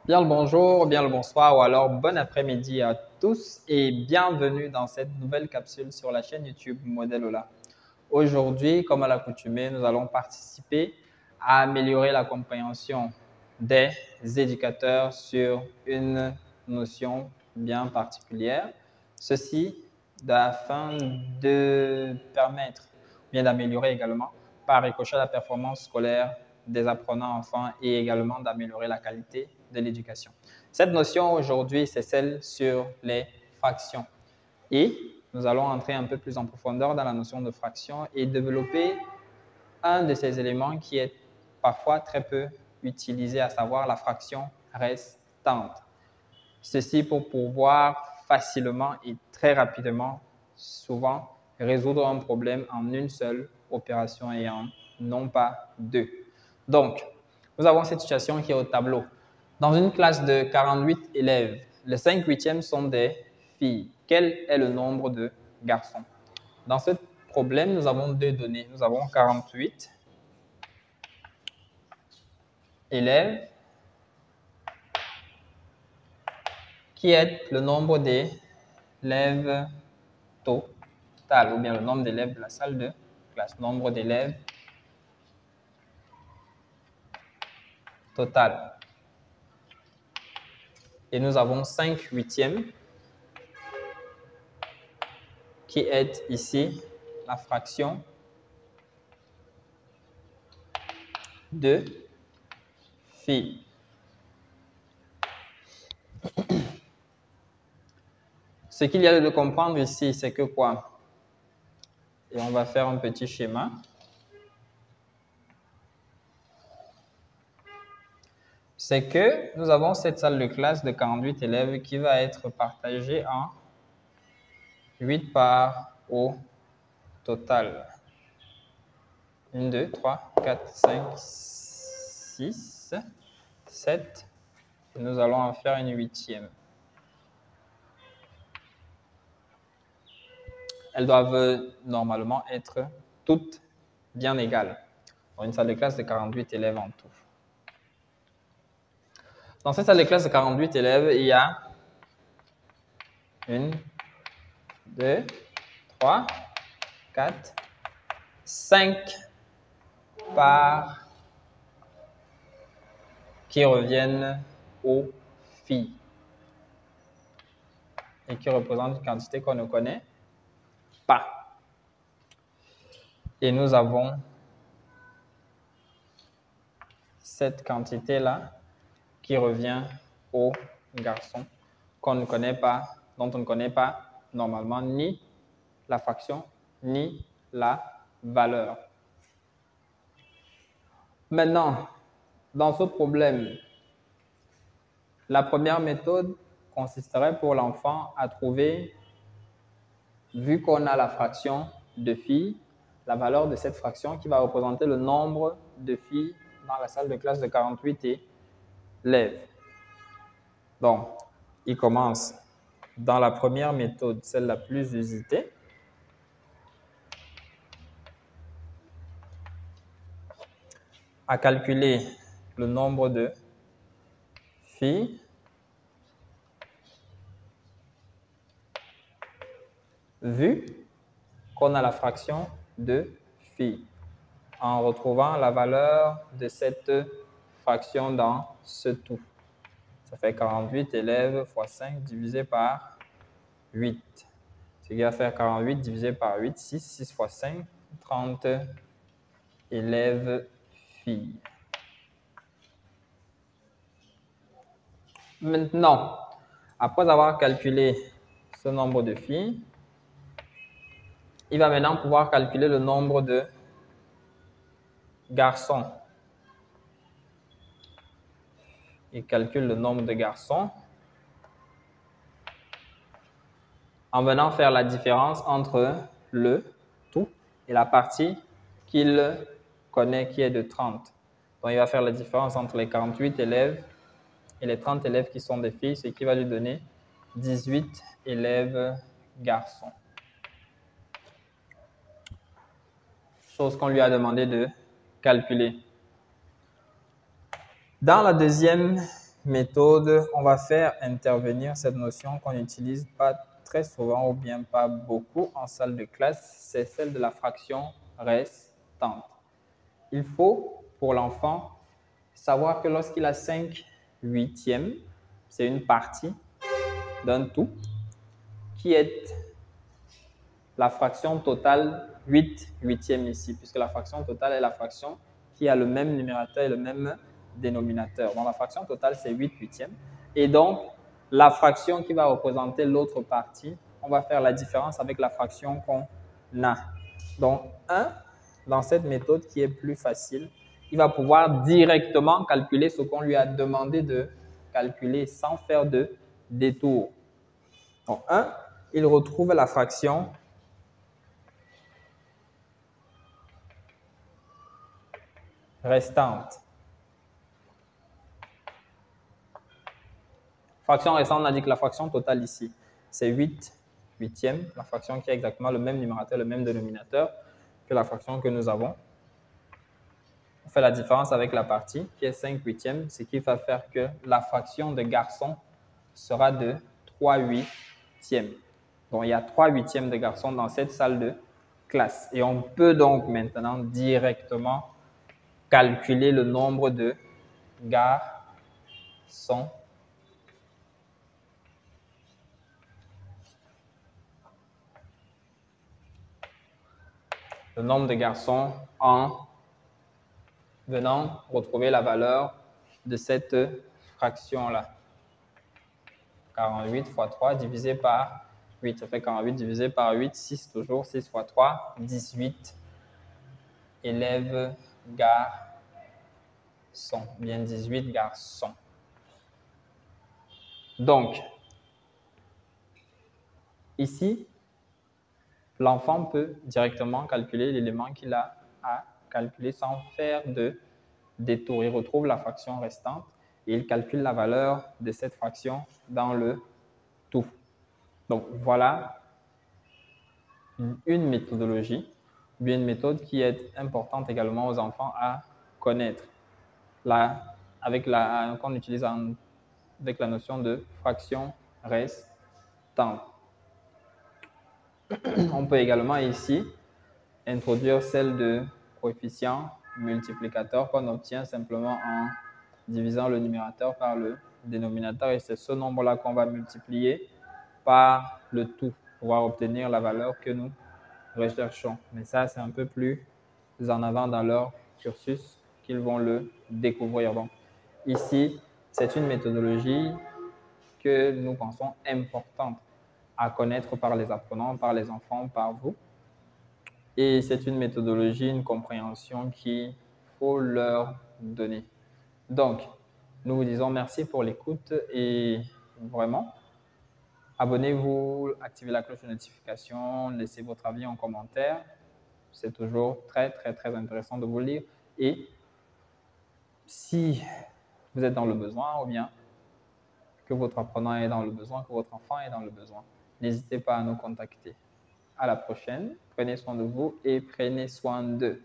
Bien le bonjour, bien le bonsoir ou alors bon après-midi à tous et bienvenue dans cette nouvelle capsule sur la chaîne YouTube Modelola. Aujourd'hui, comme à l'accoutumée, nous allons participer à améliorer la compréhension des éducateurs sur une notion bien particulière. Ceci afin de permettre, bien d'améliorer également par ricochet la performance scolaire des apprenants enfants et également d'améliorer la qualité de l'éducation. Cette notion aujourd'hui, c'est celle sur les fractions. Et nous allons entrer un peu plus en profondeur dans la notion de fraction et développer un de ces éléments qui est parfois très peu utilisé, à savoir la fraction restante. Ceci pour pouvoir facilement et très rapidement, souvent, résoudre un problème en une seule opération et en non pas deux. Donc, nous avons cette situation qui est au tableau. Dans une classe de 48 élèves, les 5 huitièmes sont des filles. Quel est le nombre de garçons? Dans ce problème, nous avons deux données. Nous avons 48 élèves qui est le nombre d'élèves total ou bien le nombre d'élèves de la salle de classe. Nombre d'élèves total. Et nous avons 5 huitièmes qui est ici la fraction de filles. Ce qu'il y a de comprendre ici, c'est que quoi? Et on va faire un petit schéma. C'est que nous avons cette salle de classe de 48 élèves qui va être partagée en 8 parts au total. 1, 2, 3, 4, 5, 6, 7. Et nous allons en faire une huitième. Elles doivent normalement être toutes bien égales. Dans une salle de classe de 48 élèves en tout. Dans cette salle de classe de 48 élèves, il y a 1, 2, 3, 4, 5 parts qui reviennent aux filles et qui représentent une quantité qu'on ne connaît pas. Et nous avons cette quantité-là qui revient aux garçons qu'on ne connaît pas, dont on ne connaît pas normalement ni la fraction ni la valeur. Maintenant, dans ce problème, la première méthode consisterait pour l'enfant à trouver, vu qu'on a la fraction de filles, la valeur de cette fraction qui va représenter le nombre de filles dans la salle de classe de 48 élèves. Donc, il commence dans la première méthode, celle la plus usitée. À calculer le nombre de filles vu qu'on a la fraction de filles en retrouvant la valeur de cette fraction dans ce tout. Ça fait 48 élèves fois 5 divisé par 8. Ce qui va faire 48 divisé par 8, 6, 6 fois 5, 30 élèves filles. Maintenant, après avoir calculé ce nombre de filles, il va maintenant pouvoir calculer le nombre de garçons. Il calcule le nombre de garçons en venant faire la différence entre le tout et la partie qu'il connaît qui est de 30. Donc, il va faire la différence entre les 48 élèves et les 30 élèves qui sont des filles, ce qui va lui donner 18 élèves garçons. Chose qu'on lui a demandé de calculer. Dans la deuxième méthode, on va faire intervenir cette notion qu'on n'utilise pas très souvent ou bien pas beaucoup en salle de classe, c'est celle de la fraction restante. Il faut, pour l'enfant, savoir que lorsqu'il a 5 huitièmes, c'est une partie d'un tout qui est la fraction totale 8 huitièmes ici, puisque la fraction totale est la fraction qui a le même numérateur et le même dénominateur. Donc, la fraction totale, c'est 8 huitièmes. Et donc, la fraction qui va représenter l'autre partie, on va faire la différence avec la fraction qu'on a. Donc, 1, dans cette méthode qui est plus facile, il va pouvoir directement calculer ce qu'on lui a demandé de calculer sans faire de détour. Donc, 1, il retrouve la fraction restante. Fraction restante, on a dit que la fraction totale ici, c'est 8 huitièmes, la fraction qui a exactement le même numérateur, le même dénominateur que la fraction que nous avons. On fait la différence avec la partie qui est 5 huitièmes, ce qui va faire que la fraction de garçon sera de 3 huitièmes. Donc, il y a 3 huitièmes de garçons dans cette salle de classe. Et on peut donc maintenant directement calculer le nombre de garçons en venant retrouver la valeur de cette fraction-là. 48 fois 3 divisé par 8, ça fait 48 divisé par 8, 6 toujours, 6 fois 3, 18 élèves garçons, bien 18 garçons. Donc, ici, l'enfant peut directement calculer l'élément qu'il a à calculer sans faire de détour. Il retrouve la fraction restante et il calcule la valeur de cette fraction dans le tout. Donc, voilà une méthodologie, ou bien une méthode qui est importante également aux enfants à connaître. Là, qu'on utilise avec la notion de fraction restante. On peut également ici introduire celle de coefficient multiplicateur qu'on obtient simplement en divisant le numérateur par le dénominateur. Et c'est ce nombre-là qu'on va multiplier par le tout pour pouvoir obtenir la valeur que nous recherchons. Mais ça, c'est un peu plus en avant dans leur cursus qu'ils vont le découvrir. Donc, ici, c'est une méthodologie que nous pensons importante à connaître par les apprenants, par les enfants, par vous. Et c'est une méthodologie, une compréhension qu'il faut leur donner. Donc, nous vous disons merci pour l'écoute et vraiment, abonnez-vous, activez la cloche de notification, laissez votre avis en commentaire. C'est toujours très, très, très intéressant de vous lire. Et si vous êtes dans le besoin ou bien que votre apprenant est dans le besoin, que votre enfant est dans le besoin, n'hésitez pas à nous contacter. À la prochaine, prenez soin de vous et prenez soin d'eux.